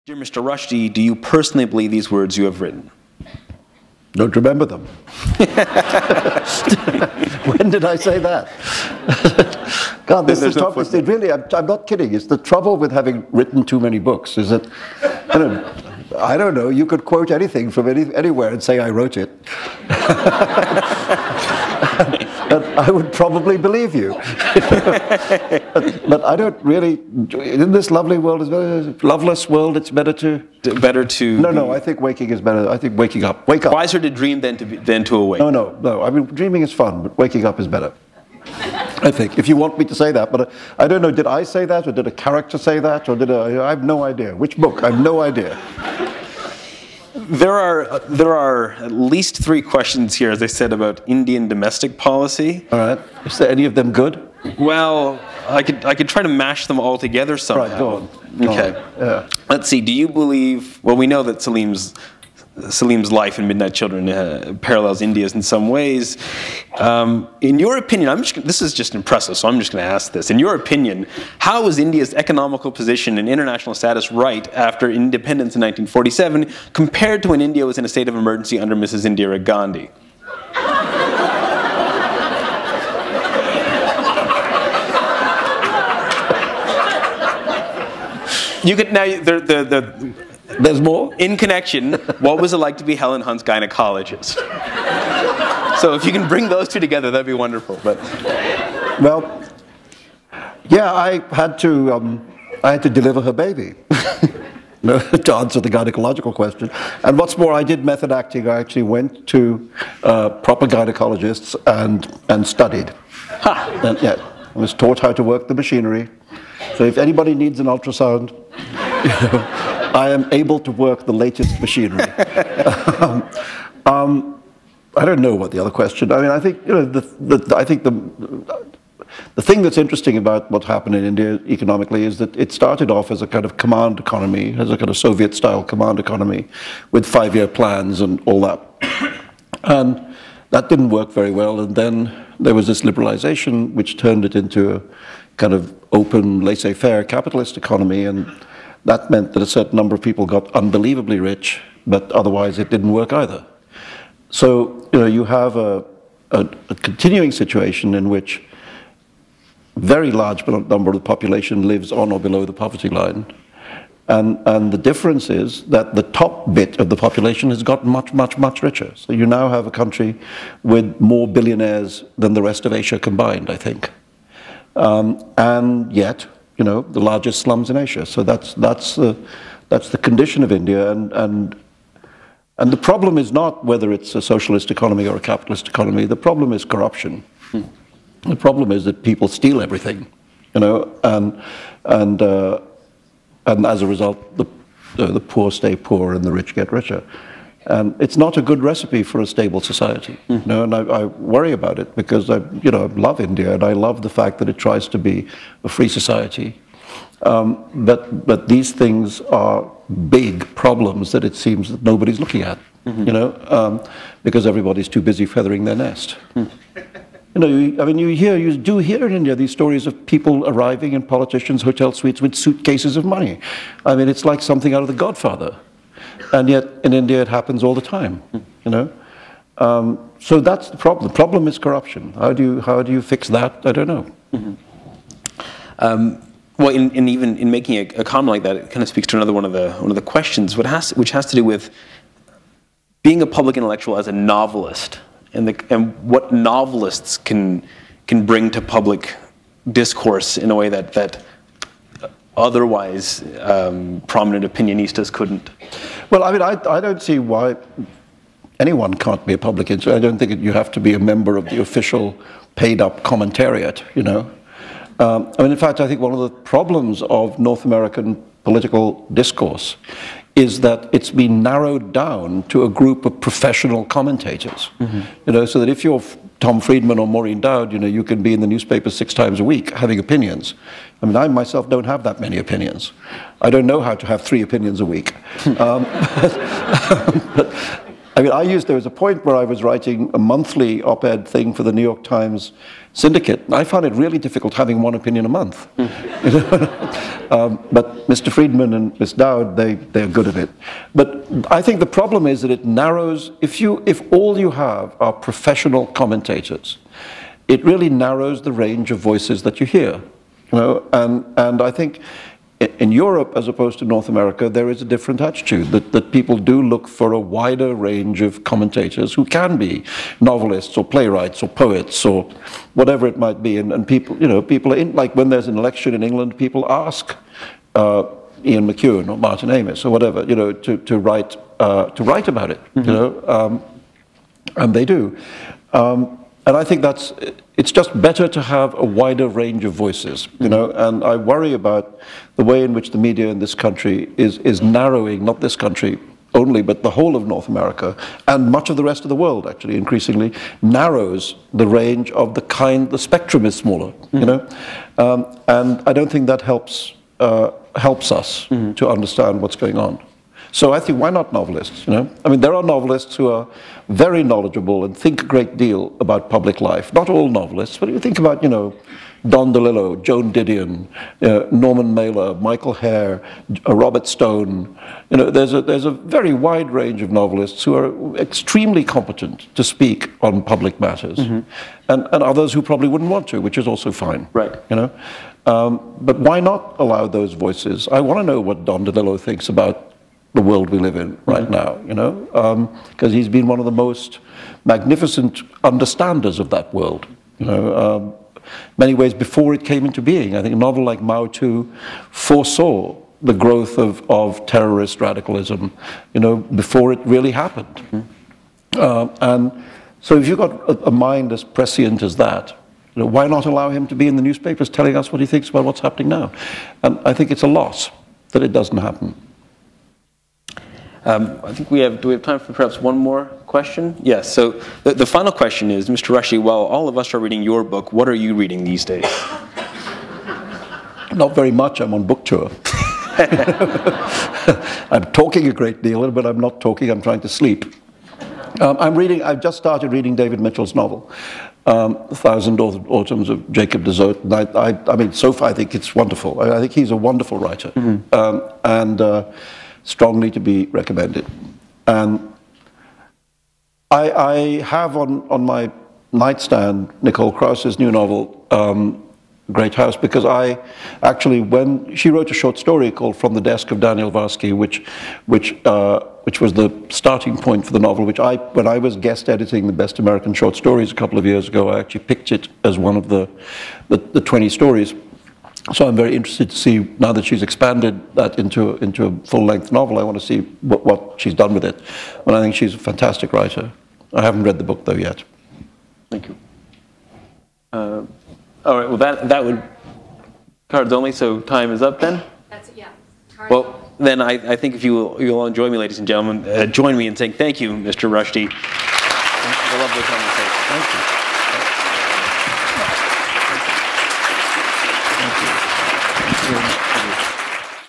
Dear Mr. Rushdie, do you personally believe these words you have written? Don't remember them. When did I say that? God, this is the toughest thing. Really, I'm not kidding. It's the trouble with having written too many books is that, I don't know, you could quote anything from anywhere and say I wrote it. And I would probably believe you. But I don't really, in this lovely world, loveless world, it's better to... No, I think waking is better. I think waking up. Wake up. Wiser to dream than to awake. No. I mean, dreaming is fun, but waking up is better. I think, if you want me to say that. But I don't know, did I say that, or did a character say that, or I have no idea. Which book? I have no idea. There are at least 3 questions here, as I said, about Indian domestic policy. All right. Is there any of them good? Well, I could try to mash them all together somehow. Right, go on. Okay. Yeah. Let's see. Do you believe? Well, we know that Salim's life in Midnight Children parallels India's in some ways. In your opinion, this is just impressive, so I'm just going to ask this. In your opinion, how was India's economical position and international status right after independence in 1947 compared to when India was in a state of emergency under Mrs. Indira Gandhi? You could now There's more? In connection, what was it like to be Helen Hunt's gynecologist? So if you can bring those 2 together, that'd be wonderful. But well, yeah, I had to deliver her baby. To answer the gynecological question. And what's more, I did method acting. I actually went to proper gynecologists and studied. And, yeah, I was taught how to work the machinery. So if anybody needs an ultrasound, I am able to work the latest machinery. I don't know what the other question. I mean, I think the thing that's interesting about what happened in India economically is that it started off as a kind of command economy, as a kind of Soviet-style command economy, with 5-year plans and all that. And that didn't work very well. And then there was this liberalization, which turned it into a kind of open, laissez-faire capitalist economy, and that meant that a certain number of people got unbelievably rich, but otherwise it didn't work either. So, you have a continuing situation in which a very large number of the population lives on or below the poverty line. And the difference is that the top bit of the population has gotten much, much, much richer. So you now have a country with more billionaires than the rest of Asia combined, I think. And yet, the largest slums in Asia. So that's the condition of India. And the problem is not whether it's a socialist economy or a capitalist economy. The problem is corruption. The problem is that people steal everything, and as a result, the poor stay poor and the rich get richer. And it's not a good recipe for a stable society. And I worry about it because I love India and I love the fact that it tries to be a free society. But these things are big problems that it seems that nobody's looking at, because everybody's too busy feathering their nest. You do hear in India these stories of people arriving in politicians' hotel suites with suitcases of money. I mean, it's like something out of The Godfather. And yet, in India, it happens all the time, So that's the problem. The problem is corruption. How do you fix that? I don't know. Well, even in making a comment like that, it kind of speaks to another one of the questions, which has to do with being a public intellectual as a novelist, and what novelists can bring to public discourse in a way that otherwise prominent opinionistas couldn't. Well, I mean, I don't see why anyone can't be a public intellectual. I don't think you have to be a member of the official paid-up commentariat, I mean, in fact, I think one of the problems of North American political discourse is that it's been narrowed down to a group of professional commentators. So that if you're Tom Friedman or Maureen Dowd, you can be in the newspaper 6 times a week having opinions. I mean, I myself don't have that many opinions. I don't know how to have 3 opinions a week. I mean, there was a point where I was writing a monthly op-ed thing for the New York Times syndicate, and I found it really difficult having one opinion a month. You know? But Mr. Friedman and Ms. Dowd, they're good at it. But I think the problem is that it narrows, if all you have are professional commentators, it really narrows the range of voices that you hear. You know? And I think in Europe, as opposed to North America, there is a different attitude, that people do look for a wider range of commentators who can be novelists or playwrights or poets or whatever it might be. And people, you know, people are in, like when there's an election in England, people ask Ian McEwan or Martin Amis or whatever, you know, to write about it, you know, and they do. And I think it's just better to have a wider range of voices, you know, and I worry about the way in which the media in this country is narrowing, not this country only, but the whole of North America, and much of the rest of the world, actually, increasingly, narrows the range of the spectrum is smaller, you know, and I don't think that helps us to understand what's going on. So I think, why not novelists, you know? I mean, there are novelists who are very knowledgeable and think a great deal about public life. Not all novelists, but you think about, you know, Don DeLillo, Joan Didion, Norman Mailer, Michael Hare, Robert Stone. You know, there's a very wide range of novelists who are extremely competent to speak on public matters, and others who probably wouldn't want to, which is also fine. Right. You know, but why not allow those voices? I want to know what Don DeLillo thinks about the world we live in right now, you know, because he's been one of the most magnificent understanders of that world, you know, many ways before it came into being. I think a novel like Mao Tu foresaw the growth of terrorist radicalism, you know, before it really happened. And so if you've got a mind as prescient as that, you know, why not allow him to be in the newspapers telling us what he thinks about what's happening now? And I think it's a loss that it doesn't happen. I think do we have time for perhaps one more question? Yes, so the final question is, Mr. Rushdie, while all of us are reading your book, what are you reading these days? Not very much. I'm on book tour. I'm talking a great deal, but I'm not talking, I'm trying to sleep. I've just started reading David Mitchell's novel, 1,000 Autumns of Jacob de Zoet. And I mean, so far I think it's wonderful. I think he's a wonderful writer. And strongly to be recommended. And I have on my nightstand Nicole Krauss's new novel, Great House, because when she wrote a short story called From the Desk of Daniel Varsky, which was the starting point for the novel, when I was guest editing the Best American Short Stories a couple of years ago, I actually picked it as one of the 20 stories. So I'm very interested to see, now that she's expanded that into a full-length novel, I want to see what she's done with it. And I think she's a fantastic writer. I haven't read the book, though, yet. Thank you. All right, well, that would... Cards only, so time is up then? That's it, yeah. Cards well, then I think if you'll all join me, ladies and gentlemen, join me in saying thank you, Mr. Rushdie. For a lovely conversation. Thank you. Thank you.